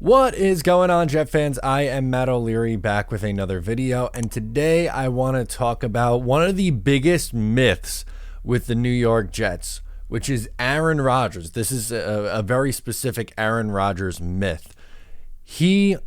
What is going on, Jet fans? I am Matt O'Leary back with another video, and today I want to talk about one of the biggest myths with the New York Jets, which is Aaron Rodgers. This is a very specific Aaron Rodgers myth. He,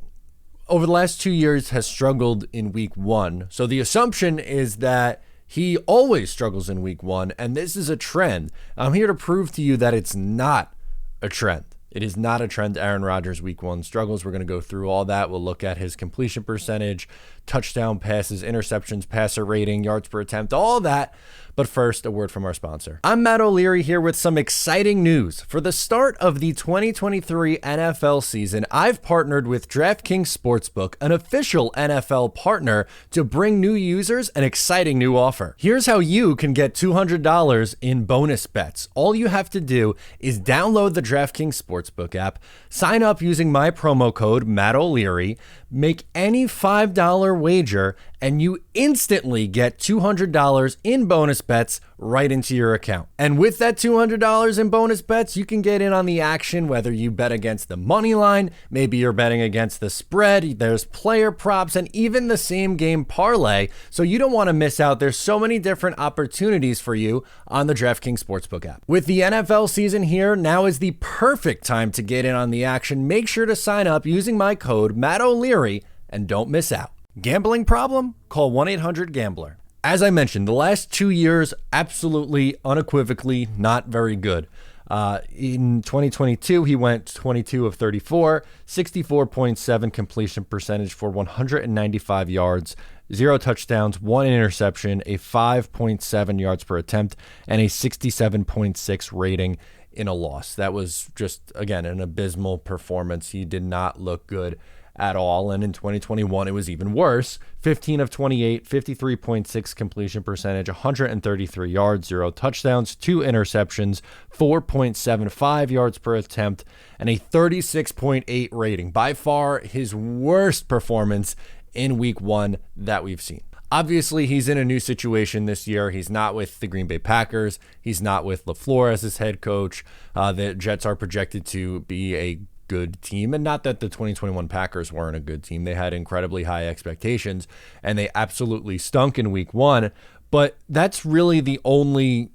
over the last 2 years, has struggled in week one. So the assumption is that he always struggles in week one, and this is a trend. I'm here to prove to you that it's not a trend. It is not a trend. Aaron Rodgers week one struggles. We're going to go through all that. We'll look at his completion percentage, touchdown passes, interceptions, passer rating, yards per attempt, all that. But first, a word from our sponsor. I'm Matt O'Leary here with some exciting news. For the start of the 2023 NFL season, I've partnered with DraftKings Sportsbook, an official NFL partner, to bring new users an exciting new offer. Here's how you can get $200 in bonus bets. All you have to do is download the DraftKings Sportsbook app, sign up using my promo code Matt O'Leary, make any $5 wager, and you instantly get $200 in bonus bets right into your account. And with that $200 in bonus bets, you can get in on the action, whether you bet against the money line, maybe you're betting against the spread, there's player props, and even the same game parlay. So you don't want to miss out. There's so many different opportunities for you on the DraftKings Sportsbook app. With the NFL season here, now is the perfect time to get in on the action. Make sure to sign up using my code Matt O'Leary and don't miss out. Gambling problem? Call 1-800-GAMBLER. As I mentioned, the last 2 years, absolutely, unequivocally not very good. In 2022, he went 22 of 34, 64.7 completion percentage for 195 yards, 0 touchdowns, 1 interception, a 5.7 yards per attempt, and a 67.6 rating in a loss. That was just, again, an abysmal performance. He did not look good at all. And in 2021, it was even worse. 15 of 28, 53.6 completion percentage, 133 yards, 0 touchdowns, 2 interceptions, 4.75 yards per attempt, and a 36.8 rating. By far his worst performance in week one that we've seen. Obviously, he's in a new situation this year. He's not with the Green Bay Packers. He's not with LaFleur as his head coach. The Jets are projected to be a good team, and not that the 2021 Packers weren't a good team. They had incredibly high expectations, and they absolutely stunk in week one. But that's really the only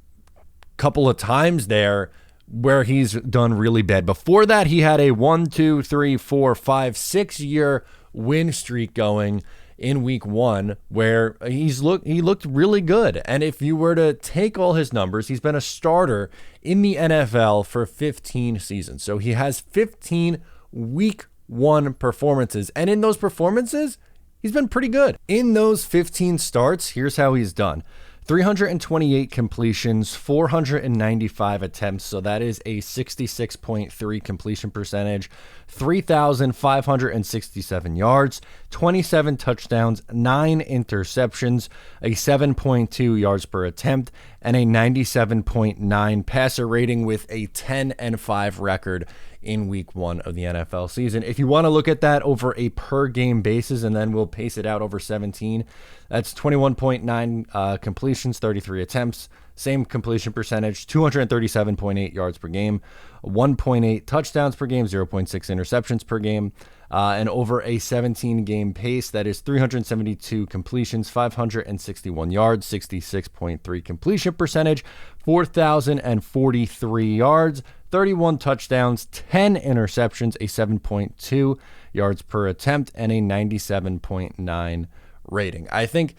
couple of times there where he's done really bad. Before that, he had a 6-year win streak going in week one where he looked really good. And if you were to take all his numbers, he's been a starter in the NFL for 15 seasons. So he has 15 week one performances. And in those performances, he's been pretty good. In those 15 starts, here's how he's done. 328 completions, 495 attempts, so that is a 66.3 completion percentage, 3,567 yards, 27 touchdowns, 9 interceptions, a 7.2 yards per attempt, and a 97.9 passer rating with a 10-5 record in week one of the NFL season. If you want to look at that over a per game basis, and then we'll pace it out over 17, that's 21.9 completions, 33 attempts, same completion percentage, 237.8 yards per game, 1.8 touchdowns per game, 0.6 interceptions per game, and over a 17-game pace, that is 372 completions, 561 yards, 66.3 completion percentage, 4,043 yards, 31 touchdowns, 10 interceptions, a 7.2 yards per attempt, and a 97.9 rating. I think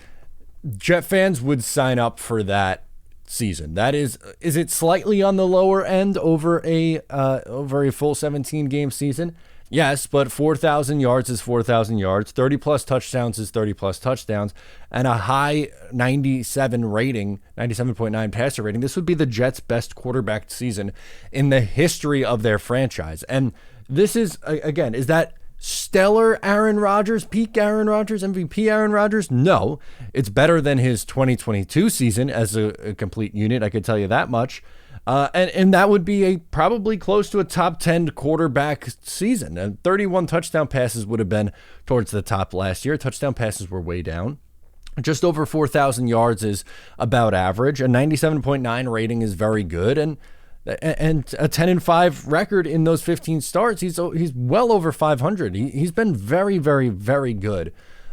Jet fans would sign up for that season. That is it slightly on the lower end over a full 17-game season? Yes, but 4,000 yards is 4,000 yards. 30-plus touchdowns is 30-plus touchdowns. And a high 97 rating, 97.9 passer rating. This would be the Jets' best quarterback season in the history of their franchise. And this is, again, is that stellar Aaron Rodgers, peak Aaron Rodgers, MVP Aaron Rodgers? No. It's better than his 2022 season as a complete unit, I could tell you that much. And that would be probably close to a top 10 quarterback season. And 31 touchdown passes would have been towards the top last year. Touchdown passes were way down. Just over 4,000 yards is about average. A 97.9 rating is very good. And and a 10-5 record in those 15 starts. He's well over 500. He's been very, very, very good.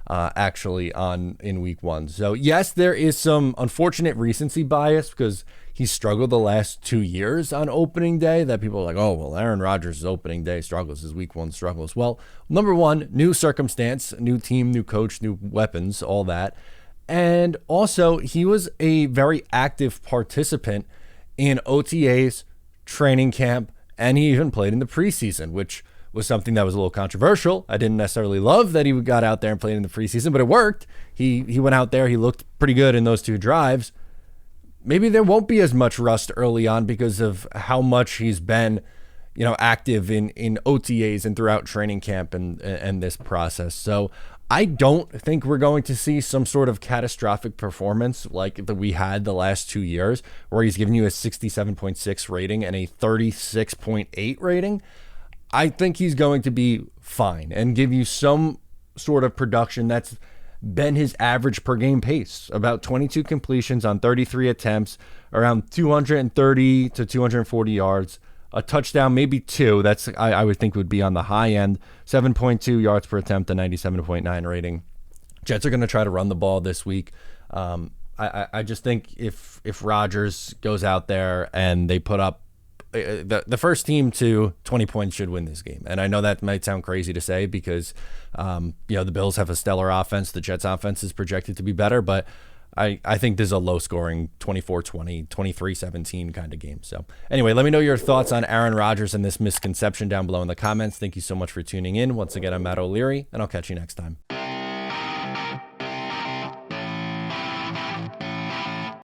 Actually in week 1. So yes, there is some unfortunate recency bias because he struggled the last 2 years on opening day that people are like, oh, well, Aaron Rodgers' opening day struggles, his week 1 struggles. Well, number one, new circumstance, new team, new coach, new weapons, all that. And also he was a very active participant in OTAs, training camp, and he even played in the preseason, which was something that was a little controversial. I didn't necessarily love that he got out there and played in the preseason, but it worked. He went out there. He looked pretty good in those 2 drives. Maybe there won't be as much rust early on because of how much he's been, active in OTAs and throughout training camp and this process. So I don't think we're going to see some sort of catastrophic performance like that we had the last 2 years, where he's giving you a 67.6 rating and a 36.8 rating. I think he's going to be fine and give you some sort of production that's been his average per game pace, about 22 completions on 33 attempts, around 230 to 240 yards, a touchdown, maybe 2. That's I would think would be on the high end, 7.2 yards per attempt, a 97.9 rating. Jets are going to try to run the ball this week. I just think if Rodgers goes out there and they put up the first team to 20 points should win this game. And I know that might sound crazy to say because, the Bills have a stellar offense. The Jets offense is projected to be better, but I think this is a low scoring 24-20, 23-17 kind of game. So anyway, let me know your thoughts on Aaron Rodgers and this misconception down below in the comments. Thank you so much for tuning in. Once again, I'm Matt O'Leary, and I'll catch you next time.